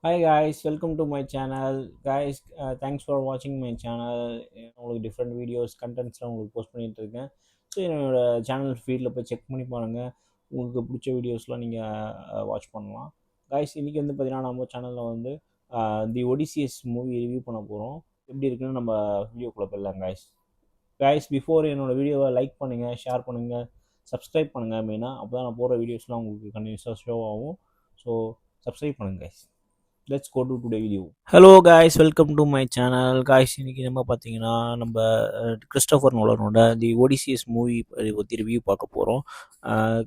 Hi guys, welcome to my channel. Guys, thanks for watching my channel. உங்களுக்கு different videos கண்டென்ட்ஸ்லாம் உங்களுக்கு post பண்ணிட்டு இருக்கேன். So என்னோட channel ஃபீல்டில் போய் செக் பண்ணி பாருங்கள். உங்களுக்கு பிடிச்ச வீடியோஸ்லாம் நீங்கள் வாட்ச் பண்ணலாம். காய்ஸ் இன்றைக்கி வந்து பார்த்தீங்கன்னா நம்ம சேனலில் வந்து தி ஒடிசியஸ் மூவி ரிவ்யூ பண்ண போகிறோம். எப்படி இருக்குன்னு நம்ம வீடியோக்குள்ளே போயிடலாம் காய்ஸ். காய்ஸ் பிஃபோர் என்னோட வீடியோவை லைக் பண்ணுங்கள், ஷேர் பண்ணுங்கள், சப்ஸ்கிரைப் பண்ணுங்கள். மெயினாக அப்போ தான் நான் போகிற வீடியோஸ்லாம் உங்களுக்கு கண்டினியூஸாக ஷோ ஆகும். ஸோ சப்ஸ்கிரைப் பண்ணுங்கள் guys. Let's go to today video. Hello guys, welcome to my channel. Guys இன்றைக்கி நம்ம பார்த்தீங்கன்னா நம்ம கிறிஸ்டோஃபர் நோலனோட தி ஒடிசியஸ் மூவி பற்றி ரிவ்யூ பார்க்க போகிறோம்.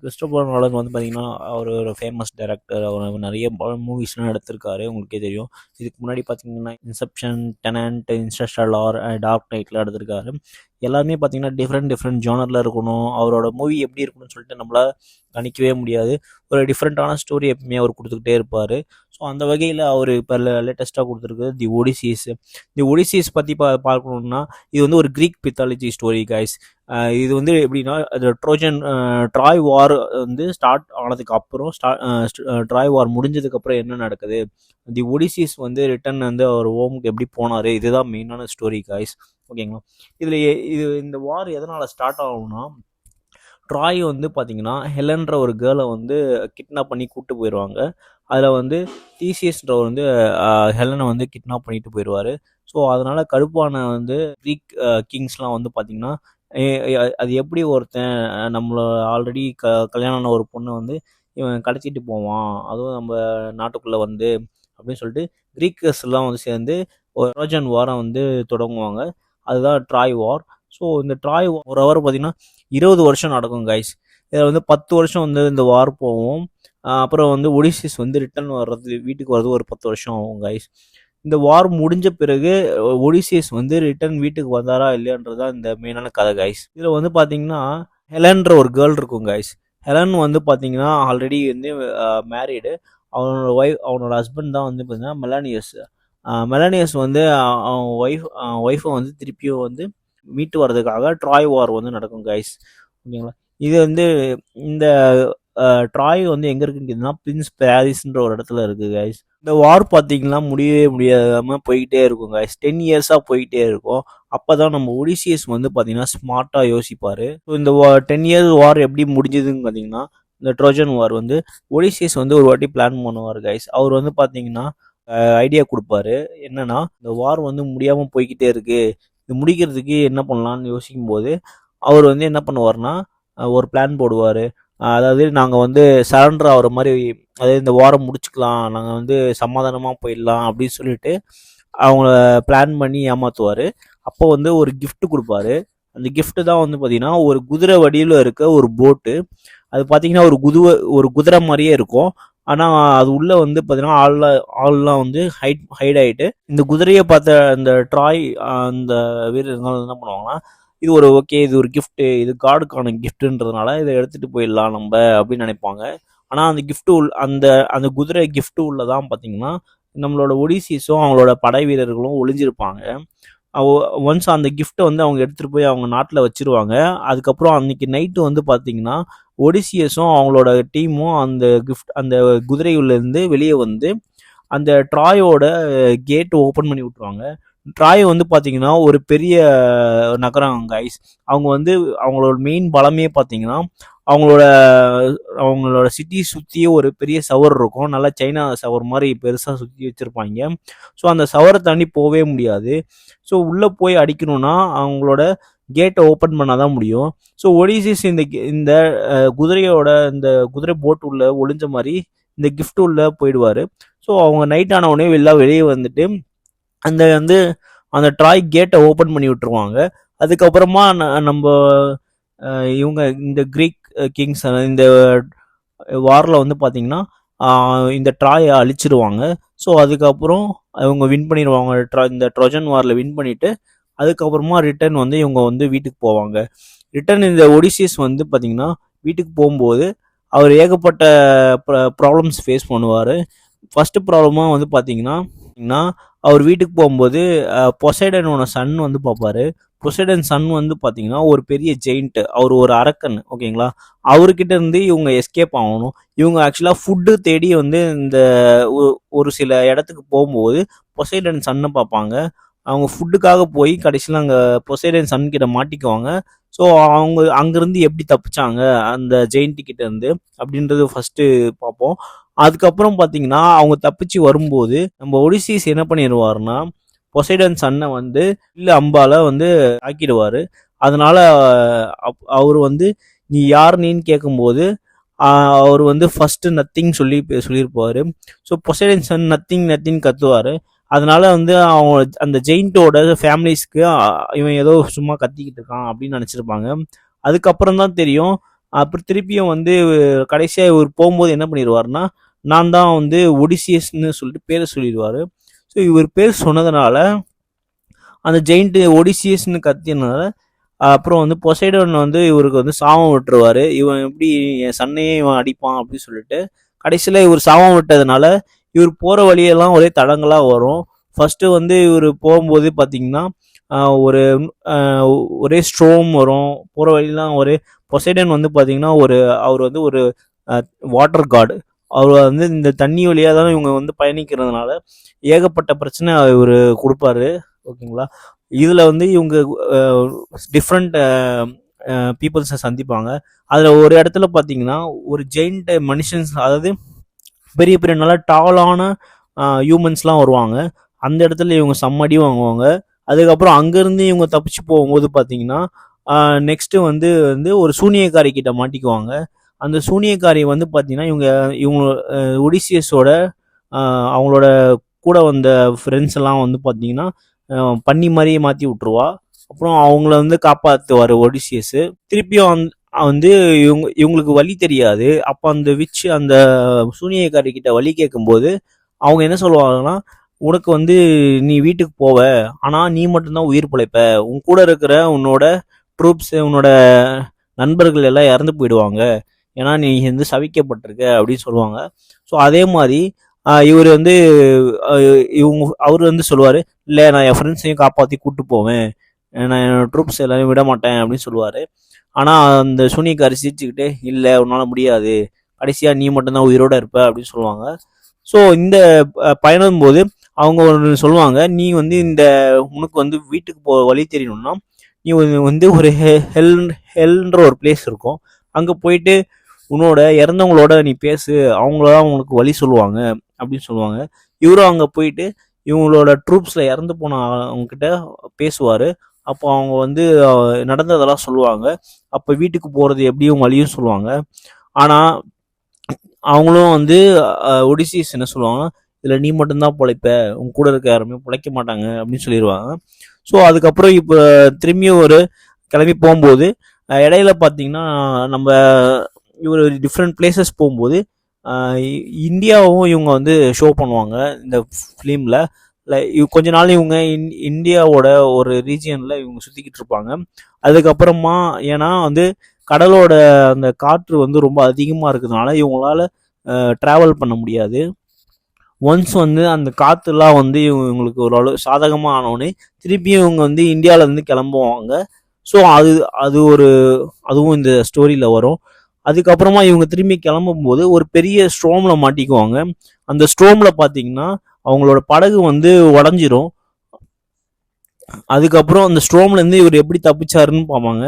கிறிஸ்டோஃபர் நோலன் வந்து பார்த்திங்கன்னா அவர் ஒரு ஃபேமஸ் டைரக்டர். அவர் நிறைய மூவிஸ்லாம் எடுத்திருக்காரு, உங்களுக்கே தெரியும். இதுக்கு முன்னாடி பார்த்தீங்கன்னா இன்செப்ஷன், டெனன்ட், இன்ஸ்டர்ஸ்டெல்லார், டார்க் நைட்லாம் எடுத்திருக்காரு. எல்லாருமே பார்த்தீங்கன்னா டிஃப்ரெண்ட் ஜானரில் இருக்கணும். அவரோட மூவி எப்படி இருக்கணும்னு சொல்லிட்டு நம்மளால் கணிக்கவே முடியாது. ஒரு டிஃப்ரெண்ட்டான ஸ்டோரி எப்பவுமே அவர் கொடுத்துக்கிட்டே இருப்பார். ஸோ அந்த வகையில் அவர் இப்போ லேட்டஸ்ட்டாக கொடுத்துருக்கு தி ஒடிசிஸ். தி ஒடிசிஸ் பற்றி பார்க்கணுன்னா இது வந்து ஒரு க்ரீக் மித்தாலஜி ஸ்டோரி கைஸ். இது வந்து எப்படின்னா அது ட்ராய் வார் வந்து ஸ்டார்ட் ஆனதுக்கு அப்புறம் ட்ராய் வார் முடிஞ்சதுக்கப்புறம் என்ன நடக்குது, தி ஒடிசிஸ் வந்து ரிட்டன் வந்து அவர் ஹோமுக்கு எப்படி போனார், இதுதான் மெயினான ஸ்டோரி கைஸ். ஓகேங்களா. இதில் இந்த வார் எதனால் ஸ்டார்ட் ஆகும்னா, ட்ராய் வந்து பார்த்தீங்கன்னா ஹெலன்ற ஒரு கேர்ளை வந்து கிட்னாப் பண்ணி கூப்பிட்டு போயிடுவாங்க. அதில் வந்து தீசியஸ்ன்றவர் வந்து ஹெலனை வந்து கிட்னாப் பண்ணிட்டு போயிடுவார். ஸோ அதனால் கடுப்பான வந்து க்ரீக் கிங்ஸ்லாம் வந்து பார்த்திங்கன்னா அது எப்படி ஒருத்தன் நம்மளை ஆல்ரெடி கல்யாணம் ஆன ஒரு பொண்ணை வந்து இவன் கடத்திட்டு போவான், அதுவும் நம்ம நாட்டுக்குள்ளே வந்து அப்படின்னு சொல்லிட்டு க்ரீக்கர்ஸ்லாம் வந்து சேர்ந்து ஒரு ட்ரோஜன் வாரை வந்து தொடங்குவாங்க. அதுதான் ட்ராய் வார். ஸோ இந்த ட்ராய் ஒரு ஹவர் பார்த்திங்கன்னா 20 வருஷம் நடக்கும் கைஸ். இதில் வந்து 10 வருஷம் வந்து இந்த வார் போகும். அப்புறம் வந்து ஒடிசிஸ் வந்து ரிட்டர்ன் வர்றது, வீட்டுக்கு வர்றது ஒரு 10 வருஷம் ஆகும் கைஸ். இந்த வார் முடிஞ்ச பிறகு ஒடிசியஸ் வந்து ரிட்டர்ன் வீட்டுக்கு வந்தாரா இல்லையான்றது தான் இந்த மெயினான கதை கைஸ். இதில் வந்து பார்த்தீங்கன்னா ஹெலன்ற ஒரு கேர்ள் இருக்கும் கைஸ். ஹெலன் வந்து பார்த்தீங்கன்னா ஆல்ரெடி வந்து மேரீடு. அவனோட ஹஸ்பண்ட் தான் வந்து பார்த்தீங்கன்னா மெலானியஸ். மெலானியஸ் வந்து அவன் ஒய்ஃபை வந்து திருப்பியும் வந்து மீட்டு வர்றதுக்காக ட்ராய் வார் வந்து நடக்கும் கைஸ். ஓகேங்களா. இது வந்து இந்த ட்ராய் வந்து எங்கே இருக்குன்னு பிரின்ஸ் பாரிஸ்ன்ற ஒரு இடத்துல இருக்குது கைஸ். இந்த வார் பார்த்தீங்கன்னா முடியவே முடியாமல் போய்கிட்டே இருக்கும் கைஸ். 10 இயர்ஸாக போய்கிட்டே இருக்கும். அப்போ தான் நம்ம ஒடிசியஸ் வந்து பார்த்தீங்கன்னா ஸ்மார்ட்டாக யோசிப்பார். ஸோ இந்த 10 இயர்ஸ் வார் எப்படி முடிஞ்சதுன்னு பார்த்தீங்கன்னா, இந்த ட்ரோஜன் வார் வந்து ஒடிசியஸ் வந்து ஒரு வாட்டி பிளான் பண்ணுவார் கைஸ். அவர் வந்து பார்த்தீங்கன்னா ஐடியா கொடுப்பாரு. என்னன்னா, இந்த வார் வந்து முடியாமல் போய்கிட்டே இருக்கு, இது முடிக்கிறதுக்கு என்ன பண்ணலான்னு யோசிக்கும் போது அவர் வந்து என்ன பண்ணுவார்னா ஒரு பிளான் போடுவார். அதாவது நாங்கள் வந்து சரண்டர் ஆகிற மாதிரி, அதாவது இந்த வாரம் முடிச்சுக்கலாம், நாங்கள் வந்து சமாதானமாக போயிடலாம் அப்படின்னு சொல்லிட்டு அவங்கள பிளான் பண்ணி ஏமாற்றுவார். அப்போ வந்து ஒரு கிஃப்ட் கொடுப்பாரு. அந்த கிஃப்ட்டு தான் வந்து பார்த்திங்கன்னா ஒரு குதிரை வடிவில் இருக்க ஒரு போட்டு. அது பார்த்திங்கன்னா ஒரு குதிரை மாதிரியே இருக்கும். ஆனால் அது உள்ளே வந்து பார்த்தீங்கன்னா ஆள்லாம் வந்து ஹைட் ஆகிட்டு இந்த குதிரையை பார்த்த அந்த ட்ராய் அந்த வீரர்கள் என்ன பண்ணுவாங்கன்னா, இது இது ஒரு கிஃப்ட்டு, இது காடுக்கான கிஃப்ட்டுன்றதுனால இதை எடுத்துகிட்டு போயிடலாம் நம்ம அப்படின்னு நினைப்பாங்க. ஆனால் அந்த கிஃப்ட்டு அந்த அந்த குதிரை கிஃப்ட்டு உள்ளதான் பார்த்தீங்கன்னா நம்மளோட ஒடிசிஸும் அவங்களோட படை வீரர்களும் ஒளிஞ்சிருப்பாங்க. ஒன்ஸ் அந்த கிஃப்ட்டை வந்து அவங்க எடுத்துகிட்டு போய் அவங்க நாட்டில் வச்சுருவாங்க. அதுக்கப்புறம் அன்றைக்கி நைட்டு வந்து பார்த்திங்கன்னா ஒடிசியஸும் அவங்களோட டீமும் அந்த குதிரையிலேருந்து வெளியே வந்து அந்த ட்ராயோட கேட் ஓப்பன் பண்ணி விட்ருவாங்க. ட்ராய் வந்து பார்த்தீங்கன்னா ஒரு பெரிய நகரம் கைஸ். அவங்க வந்து அவங்களோட மெயின் பலமே பார்த்தீங்கன்னா அவங்களோட அவங்களோட சிட்டி சுற்றியே ஒரு பெரிய சவர் இருக்கும். நல்லா சைனா சவர் மாதிரி பெருசாக சுற்றி வச்சுருப்பாங்க. ஸோ அந்த சவரை தாண்டி போகவே முடியாது. ஸோ உள்ளே போய் அடிக்கணும்னா அவங்களோட கேட்டை ஓப்பன் பண்ணால் தான் முடியும். ஸோ ஒடிசிஸ் இந்த குதிரையோட இந்த குதிரை போட்டு உள்ள ஒளிஞ்ச மாதிரி இந்த கிஃப்ட் உள்ள போயிடுவார். ஸோ அவங்க நைட் ஆன உடனே வெளியே வந்துட்டு அந்த வந்து அந்த ட்ராய் கேட்டை ஓப்பன் பண்ணி விட்டுருவாங்க. அதுக்கப்புறமா நம்ம இவங்க இந்த க்ரீக் கிங்ஸ் இந்த வாரில் வந்து பார்த்திங்கன்னா இந்த ட்ராயை அழிச்சிடுவாங்க. ஸோ அதுக்கப்புறம் இவங்க வின் பண்ணிடுவாங்க. இந்த ட்ரோஜன் வாரில் வின் பண்ணிவிட்டு அதுக்கப்புறமா ரிட்டர்ன் வந்து இவங்க வந்து வீட்டுக்கு போவாங்க. ரிட்டர்ன் இந்த ஒடிசியஸ் வந்து பார்த்திங்கன்னா வீட்டுக்கு போகும்போது அவர் ஏகப்பட்ட ப்ராப்ளம்ஸ் ஃபேஸ் பண்ணுவார். ஃபஸ்ட்டு ப்ராப்ளமாக வந்து பார்த்திங்கன்னா அவர் வீட்டுக்கு போகும்போது பொசைடனோட சன் வந்து பார்ப்பாரு. பொசைடன் சன் வந்து பார்த்தீங்கன்னா ஒரு பெரிய ஜெயிண்ட், அவர் ஒரு அரக்கன், ஓகேங்களா. அவர்கிட்ட இருந்து இவங்க எஸ்கேப் ஆகணும். இவங்க ஆக்சுவலாக ஃபுட்டு தேடி வந்து இந்த ஒரு சில இடத்துக்கு போகும்போது பொசைடன் சன்னை பார்ப்பாங்க. அவங்க ஃபுட்டுக்காக போய் கடைசியில் அங்கே பொசைடன் சன் கிட்ட மாட்டிக்குவாங்க. ஸோ அவங்க அங்கேருந்து எப்படி தப்பிச்சாங்க அந்த ஜெயிண்ட் கிட்ட இருந்து அப்படின்றது ஃபர்ஸ்ட் பார்ப்போம். அதுக்கப்புறம் பார்த்தீங்கன்னா அவங்க தப்பிச்சு வரும்போது நம்ம ஒடிசிஸ் என்ன பண்ணிடுவாருன்னா பொசைடன் சன்னை வந்து இல்லை அம்பால வந்து தாக்கிடுவார். அதனால அவர் வந்து நீ யார் நீன்னு கேட்கும்போது அவர் வந்து ஃபர்ஸ்ட் நத்திங் சொல்லியிருப்பாரு. ஸோ பொசைடன் சன் நத்திங் கத்துவார். அதனால வந்து அவங்க அந்த ஜெயிண்டோட ஃபேமிலிஸ்க்கு இவன் ஏதோ சும்மா கத்திக்கிட்டு இருக்கான் அப்படின்னு நினச்சிருப்பாங்க. அதுக்கப்புறம் தான் தெரியும். அப்புறம் திருப்பியும் வந்து கடைசியாக இவர் போகும்போது என்ன பண்ணிடுவார்னா நான் தான் வந்து ஒடிசியஸ்ன்னு சொல்லிட்டு பேரை சொல்லிடுவார். ஸோ இவர் பேர் சொன்னதுனால அந்த ஜெயிண்ட்டு ஒடிசியஸ்ன்னு கத்தினால அப்புறம் வந்து பொசைடன் வந்து இவருக்கு வந்து சாபம் விட்டுருவார். இவன் எப்படி என் சன்னையே இவன் அடிப்பான் அப்படின்னு சொல்லிட்டு கடைசியில் இவர் சாபம் விட்டதுனால இவர் போகிற வழியெல்லாம் ஒரே தடங்களாக வரும். ஃபஸ்ட்டு வந்து இவர் போகும்போது பார்த்தீங்கன்னா ஒரு ஒரே ஸ்ட்ரோம் வரும். போகிற வழியெல்லாம் ஒரு பொசைடன் வந்து பார்த்தீங்கன்னா அவர் வந்து ஒரு வாட்டர் காட். அவர் வந்து இந்த தண்ணி வழியாக தான் இவங்க வந்து பயணிக்கிறதுனால ஏகப்பட்ட பிரச்சனை இவர் கொடுப்பாரு, ஓகேங்களா. இதில் வந்து இவங்க டிஃப்ரெண்ட் பீப்புள்ஸை சந்திப்பாங்க. அதில் ஒரு இடத்துல பார்த்தீங்கன்னா ஒரு ஜெயிண்ட் மனுஷன்ஸ், அதாவது பெரிய பெரிய நல்லா டாலான ஹியூமன்ஸ்லாம் வருவாங்க. அந்த இடத்துல இவங்க செம்மடி வாங்குவாங்க. அதுக்கப்புறம் அங்கேருந்து இவங்க தப்பிச்சு போகும்போது பார்த்தீங்கன்னா நெக்ஸ்ட்டு வந்து ஒரு சூனியக்காரி கிட்ட மாட்டிக்குவாங்க. அந்த சூனியக்காரி வந்து பார்த்தீங்கன்னா இவங்க ஒடிசியஸோட அவங்களோட கூட வந்த ஃப்ரெண்ட்ஸ் எல்லாம் வந்து பார்த்தீங்கன்னா பண்ணி மாதிரியே மாற்றி விட்ருவா. அப்புறம் அவங்கள வந்து காப்பாற்றுவார் ஒடிசியஸு. திருப்பியும் வந்து இவங்களுக்கு வழி தெரியாது. அப்போ அந்த அந்த சூனியக்காரி கிட்ட வழி கேட்கும்போது அவங்க என்ன சொல்லுவாங்கன்னா உனக்கு வந்து நீ வீட்டுக்கு போவ, ஆனால் நீ மட்டும்தான் உயிர் பிழைப்ப, உன் கூட இருக்கிற உன்னோட ட்ரூப்ஸ் உன்னோட நண்பர்கள் எல்லாம் இறந்து போயிடுவாங்க, ஏன்னா நீ வந்து சவிக்கப்பட்டிருக்க அப்படின்னு சொல்லுவாங்க. ஸோ அதே மாதிரி இவர் வந்து அவர் வந்து சொல்லுவார், இல்லை நான் என் ஃப்ரெண்ட்ஸையும் காப்பாற்றி கூப்பிட்டு போவேன், நான் என்னோட ட்ரூப்ஸ் எல்லாரையும் விட மாட்டேன் அப்படின்னு சொல்லுவார். ஆனால் அந்த சூனியக்காரி சிரிச்சுக்கிட்டே இல்லை உன்னால் முடியாது, கடைசியாக நீ மட்டும்தான் உயிரோடு இருப்ப அப்படின்னு சொல்லுவாங்க. ஸோ இந்த பயணம் போது அவங்க ஒன்று சொல்லுவாங்க, நீ வந்து உனக்கு வந்து வீட்டுக்கு வழி தெரியணும்னா நீ வந்து ஒரு ஹெல்ன்ற ஒரு பிளேஸ் இருக்கும், அங்கே போயிட்டு உன்னோட இறந்தவங்களோட நீ பேசு, அவங்களதான் உனக்கு வழி சொல்லுவாங்க அப்படின்னு சொல்லுவாங்க. இவரும் அங்கே போயிட்டு இவங்களோட ட்ரூப்ஸில் இறந்து போன அவங்கக்கிட்ட பேசுவார். அப்போ அவங்க வந்து நடந்ததெல்லாம் சொல்லுவாங்க. அப்போ வீட்டுக்கு போகிறது எப்படியும் வழியும் சொல்லுவாங்க. ஆனால் அவங்களும் வந்து ஒடிசிஸ் என்ன சொல்லுவாங்கன்னா இதில் நீ மட்டும்தான் பிழைப்ப, உங்க கூட இருக்க யாருமே பிழைக்க மாட்டாங்க அப்படின்னு சொல்லிடுவாங்க. ஸோ அதுக்கப்புறம் இப்போ திரும்பியும் ஒரு கிளம்பி போகும்போது இடையில பார்த்தீங்கன்னா நம்ம இவர் டிஃப்ரெண்ட் பிளேசஸ் போகும்போது இந்தியாவும் இவங்க வந்து ஷோ பண்ணுவாங்க இந்த ஃபிலிமில். கொஞ்ச நாள் இவங்க இந்தியாவோட ஒரு ரீஜியனில் இவங்க சுற்றிக்கிட்டு இருப்பாங்க. அதுக்கப்புறமா ஏன்னா வந்து கடலோட அந்த காற்று வந்து ரொம்ப அதிகமாக இருக்கிறதுனால இவங்களால ட்ராவல் பண்ண முடியாது. ஒன்ஸ் வந்து அந்த காற்றுலாம் வந்து இவங்களுக்கு ஓரளவு சாதகமாக ஆனோடனே திருப்பியும் இவங்க வந்து இந்தியாவிலேருந்து கிளம்புவாங்க. ஸோ அதுவும் இந்த ஸ்டோரியில் வரும். அதுக்கப்புறமா இவங்க திரும்பி கிளம்பும்போது ஒரு பெரிய ஸ்ட்ரோமில் மாட்டிக்குவாங்க. அந்த ஸ்ட்ரோமில் பார்த்தீங்கன்னா அவங்களோட படகு வந்து உடஞ்சிரும். அதுக்கப்புறம் அந்த ஸ்ட்ரோம்லேருந்து இவர் எப்படி தப்பிச்சாருன்னு பார்ப்பாங்க.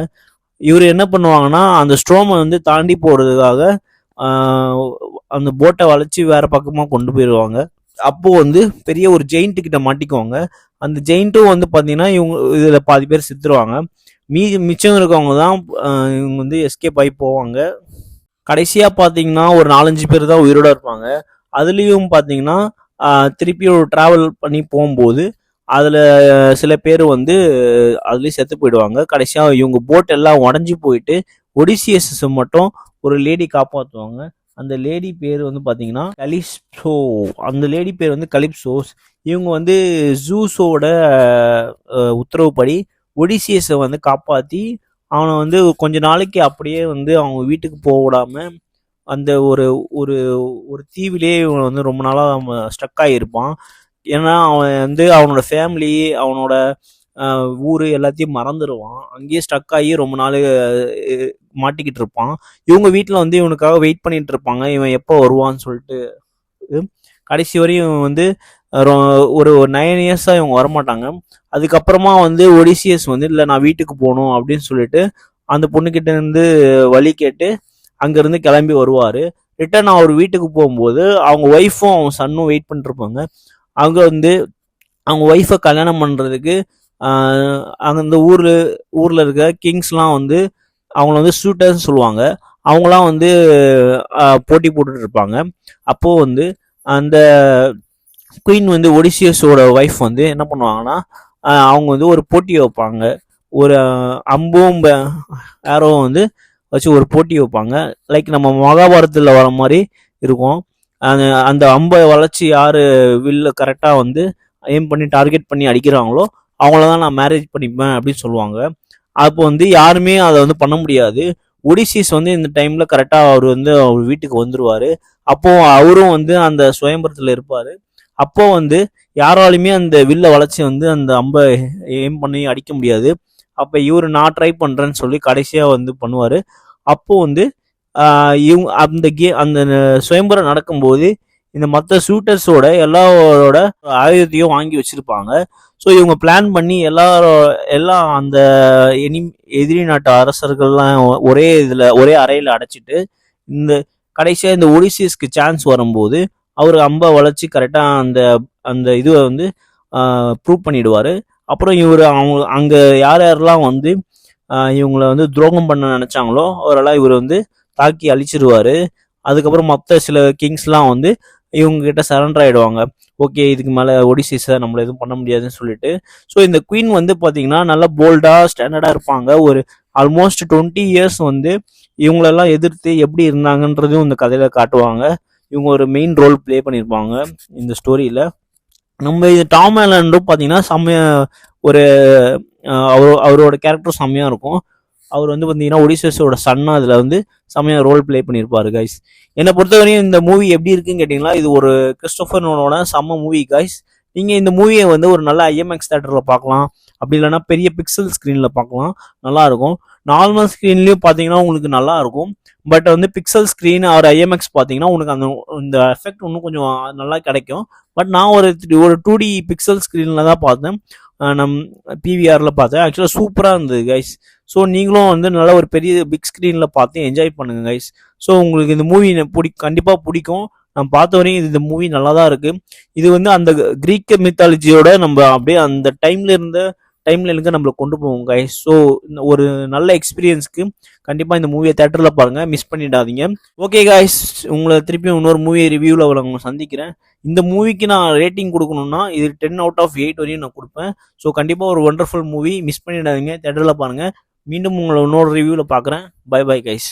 இவர் என்ன பண்ணுவாங்கன்னா அந்த ஸ்ட்ரோமை வந்து தாண்டி போகிறதுக்காக அந்த போட்டை வளைச்சி வேற பக்கமாக கொண்டு போயிடுவாங்க. அப்போது வந்து பெரிய ஒரு ஜெயிண்ட்டு கிட்ட மாட்டிக்குவாங்க. அந்த ஜெயிண்ட்டும் வந்து பார்த்தீங்கன்னா இவங்க இதில் பாதி பேர் செத்துருவாங்க. மிச்சம் இருக்கவங்க தான் இவங்க வந்து எஸ்கேப் ஆகி போவாங்க. கடைசியாக பார்த்தீங்கன்னா ஒரு 4-5 பேர் தான் உயிரோட இருப்பாங்க. அதுலேயும் பார்த்தீங்கன்னா திருப்பி ஒரு ட்ராவல் பண்ணி போகும்போது அதில் சில பேர் வந்து அதுலேயும் செத்து போயிடுவாங்க. கடைசியாக இவங்க போட் எல்லாம் உடஞ்சி போயிட்டு ஒடிசியஸ் மட்டும் ஒரு லேடி காப்பாற்றுவாங்க. அந்த லேடி பேர் வந்து பார்த்தீங்கன்னா கலிப்சோ. அந்த லேடி பேர் வந்து கலிப்சோஸ். இவங்க வந்து ஜூஸோட உத்தரவுப்படி ஒடிசியஸை வந்து காப்பாற்றி அவனை வந்து கொஞ்ச நாளைக்கு அப்படியே வந்து அவங்க வீட்டுக்கு போக விடாமல் அந்த ஒரு ஒரு ஒரு தீவிலே இவன் வந்து ரொம்ப நாளாக ஸ்ட்ரக் ஆகியிருப்பான். ஏன்னா அவன் வந்து அவனோட ஃபேமிலி, அவனோட ஊர் எல்லாத்தையும் மறந்துடுவான். அங்கேயே ஸ்டக் ஆகி ரொம்ப நாள் மாட்டிக்கிட்டு இருப்பான். இவங்க வீட்டில் வந்து இவனுக்காக வெயிட் பண்ணிட்டு இருப்பாங்க, இவன் எப்போ வருவான்னு சொல்லிட்டு. கடைசி வரையும் இவன் வந்து ஒரு 9 இயர்ஸாக இவங்க வரமாட்டாங்க. அதுக்கப்புறமா வந்து ஒடிசியஸ் வந்து இல்லை நான் வீட்டுக்கு போகணும் அப்படின்னு சொல்லிட்டு அந்த பொண்ணுக்கிட்ட இருந்து வழி கேட்டு அங்கேருந்து கிளம்பி வருவார். ரிட்டர்ன் அவர் வீட்டுக்கு போகும்போது அவங்க ஒய்ஃபும் அவங்க சன்னும் வெயிட் பண்ணிருப்பாங்க. அவங்க வந்து அவங்க ஒய்ஃபை கல்யாணம் பண்ணுறதுக்கு அந்த ஊரில் இருக்க கிங்ஸ்லாம் வந்து அவங்கள வந்து ஷூட்டர்ஸ் சொல்லுவாங்க. அவங்களாம் வந்து போட்டி போட்டுட்டு இருப்பாங்க. அப்போது வந்து அந்த குயின் வந்து ஒடிசியஸோட ஒய்ஃப் வந்து என்ன பண்ணுவாங்கன்னா அவங்க வந்து ஒரு போட்டி வைப்பாங்க. ஒரு அம்பும் ஏரோ வந்து வச்சு ஒரு போட்டி வைப்பாங்க. லைக் நம்ம மகாபாரதத்தில் வர மாதிரி இருக்கும். அந்த அம்பை வளைச்சி யார் வில்ல கரெக்டாக வந்து எய்ம் பண்ணி டார்கெட் பண்ணி அடிக்கிறாங்களோ அவங்கள தான் நான் மேரேஜ் பண்ணிப்பேன் அப்படின்னு சொல்லுவாங்க. அப்போ வந்து யாருமே அதை வந்து பண்ண முடியாது. ஒடிசிஸ் வந்து இந்த டைமில் கரெக்டாக அவர் வந்து அவர் வீட்டுக்கு வந்துடுவார். அப்போது அவரும் வந்து அந்த சுயம்பரத்தில் இருப்பார். அப்போ வந்து யாராலுமே அந்த வில்லை வளைச்சி வந்து அந்த அம்பை எய்ம் பண்ணி அடிக்க முடியாது. அப்போ இவர் நான் ட்ரை பண்ணுறேன்னு சொல்லி கடைசியாக வந்து பண்ணுவார். அப்போ வந்து இவங்க அந்த சுயம்பரம் நடக்கும்போது இந்த மற்ற ஷூட்டர்ஸோட எல்லாரோட ஆயுதத்தையும் வாங்கி வச்சிருப்பாங்க. ஸோ இவங்க பிளான் பண்ணி எல்லாம் அந்த எதிரி நாட்டு அரசர்கள்லாம் ஒரே அறையில் அடைச்சிட்டு இந்த கடைசியாக இந்த ஒடிசியஸ்க்கு சான்ஸ் வரும்போது அவர் அம்பை வளைச்சி கரெக்டாக அந்த இதுவை வந்து ப்ரூவ் பண்ணிடுவார். அப்புறம் இவர் அங்கே யாரெல்லாம் வந்து இவங்களை வந்து துரோகம் பண்ண நினச்சாங்களோ அவரெல்லாம் இவர் வந்து தாக்கி அழிச்சிருவார். அதுக்கப்புறம் மற்ற சில கிங்ஸ்லாம் வந்து இவங்ககிட்ட சரண்டர் ஆகிடுவாங்க. ஓகே இதுக்கு மேலே ஒடிசிஸை நம்மளை எதுவும் பண்ண முடியாதுன்னு சொல்லிட்டு. ஸோ இந்த குயின் வந்து பார்த்தீங்கன்னா நல்லா போல்டாக ஸ்டாண்டர்டாக இருப்பாங்க. ஒரு ஆல்மோஸ்ட் 20 இயர்ஸ் வந்து இவங்களெல்லாம் எதிர்த்து எப்படி இருந்தாங்கன்றதும் இந்த கதையில் காட்டுவாங்க. இவங்க ஒரு மெயின் ரோல் ப்ளே பண்ணியிருப்பாங்க இந்த ஸ்டோரியில். நம்ம இது டாம் ஹாலண்டும் பார்த்தீங்கன்னா செம்மைய ஒரு அவரோட கேரக்டர் செம்மையாக இருக்கும். அவர் வந்து பார்த்தீங்கன்னா ஒடிசியஸோட சன்னா அதில் வந்து செம்மையாக ரோல் ப்ளே பண்ணியிருப்பாரு கைஸ். என்னை பொறுத்தவரையும் இந்த மூவி எப்படி இருக்குன்னு கேட்டிங்கன்னா இது ஒரு கிறிஸ்டோபர் நோலனோட செம்ம மூவி கைஸ். நீங்கள் இந்த மூவியை வந்து ஒரு நல்ல ஐஎம்எக்ஸ் தேட்டரில் பார்க்கலாம், அப்படி இல்லைன்னா பெரிய பிக்சல் ஸ்க்ரீனில் பார்க்கலாம், நல்லாயிருக்கும். நார்மல் ஸ்க்ரீன்லேயும் பார்த்தீங்கன்னா உங்களுக்கு நல்லா இருக்கும். பட் வந்து பிக்சல் ஸ்க்ரீன் ஒரு ஐஎம்எக்ஸ் பார்த்தீங்கன்னா உங்களுக்கு இந்த எஃபெக்ட் இன்னும் கொஞ்சம் நல்லா கிடைக்கும். பட் நான் ஒரு 2D பிக்சல் ஸ்க்ரீனில் தான் பார்த்தேன், பிவிஆரில் பார்த்தேன். ஆக்சுவலாக சூப்பராக இருந்தது கைஸ். ஸோ நீங்களும் வந்து நல்லா ஒரு பெரிய பிக் ஸ்க்ரீனில் பார்த்து என்ஜாய் பண்ணுங்கள் கைஸ். ஸோ உங்களுக்கு இந்த மூவி கண்டிப்பாக பிடிக்கும். நான் பார்த்த வரையும் இந்த மூவி நல்லா தான் இருக்குது. இது வந்து அந்த கிரீக் மித்தாலஜியோட நம்ம அப்படியே அந்த டைம்ல இருக்க நம்மளை கொண்டு போவோம் கைஸ். ஸோ ஒரு நல்ல எக்ஸ்பீரியன்ஸ்க்கு கண்டிப்பாக இந்த மூவியை தேட்டரில் பாருங்கள், மிஸ் பண்ணிடாதீங்க. ஓகே கைஸ், உங்களை திருப்பியும் இன்னொரு மூவி ரிவ்யூவில் உங்களை சந்திக்கிறேன். இந்த மூவிக்கு நான் ரேட்டிங் கொடுக்கணும்னா இது 10/8 வரையும் நான் கொடுப்பேன். ஸோ கண்டிப்பாக ஒரு ஒண்டர்ஃபுல் மூவி, மிஸ் பண்ணிடாதீங்க, தேட்டரில் பாருங்கள். மீண்டும் உங்களை இன்னொரு ரிவ்யூவில் பார்க்குறேன். Bye bye guys.